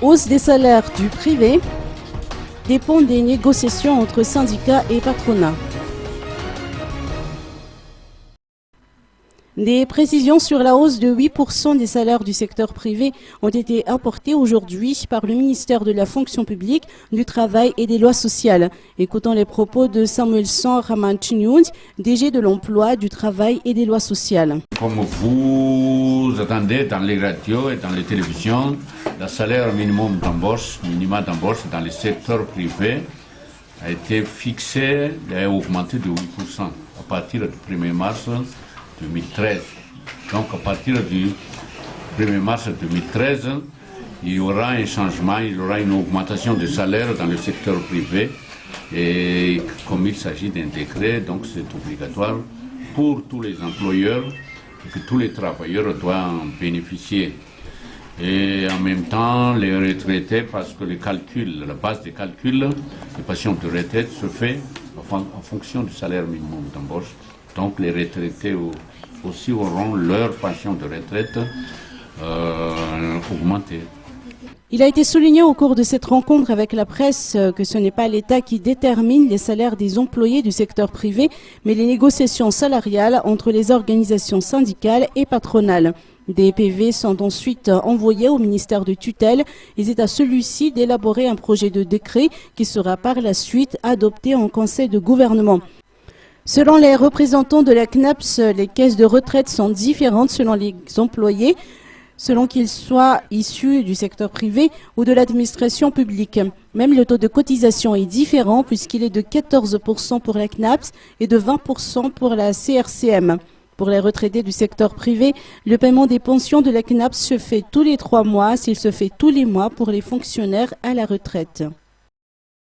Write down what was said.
Hausse des salaires du privé dépend des négociations entre syndicats et patronat. Des précisions sur la hausse de 8% des salaires du secteur privé ont été apportées aujourd'hui par le ministère de la Fonction publique, du Travail et des Lois sociales. Écoutons les propos de Samuel Ramanchinoud, DG de l'Emploi, du Travail et des Lois sociales. Comme vous attendez dans les radios et dans les télévisions, le salaire minimum d'embauche, minima d'embauche dans le secteur privé a été fixé et a augmenté de 8% à partir du 1er mars 2013. Donc à partir du 1er mars 2013, il y aura un changement, il y aura une augmentation des salaires dans le secteur privé. Et comme il s'agit d'un décret, donc c'est obligatoire pour tous les employeurs et que tous les travailleurs doivent en bénéficier. Et en même temps, les retraités, parce que les calculs, la base des calculs, les pensions de retraite se fait en fonction du salaire minimum d'embauche. Donc les retraités aussi auront leur pension de retraite augmentée. Il a été souligné au cours de cette rencontre avec la presse que ce n'est pas l'État qui détermine les salaires des employés du secteur privé, mais les négociations salariales entre les organisations syndicales et patronales. Des PV sont ensuite envoyés au ministère de tutelle et c'est à celui-ci d'élaborer un projet de décret qui sera par la suite adopté en conseil de gouvernement. Selon les représentants de la CNAPS, les caisses de retraite sont différentes selon les employés, selon qu'ils soient issus du secteur privé ou de l'administration publique. Même le taux de cotisation est différent puisqu'il est de 14% pour la CNAPS et de 20% pour la CRCM. Pour les retraités du secteur privé, le paiement des pensions de la CNAPS se fait tous les 3 mois s'il se fait tous les mois pour les fonctionnaires à la retraite.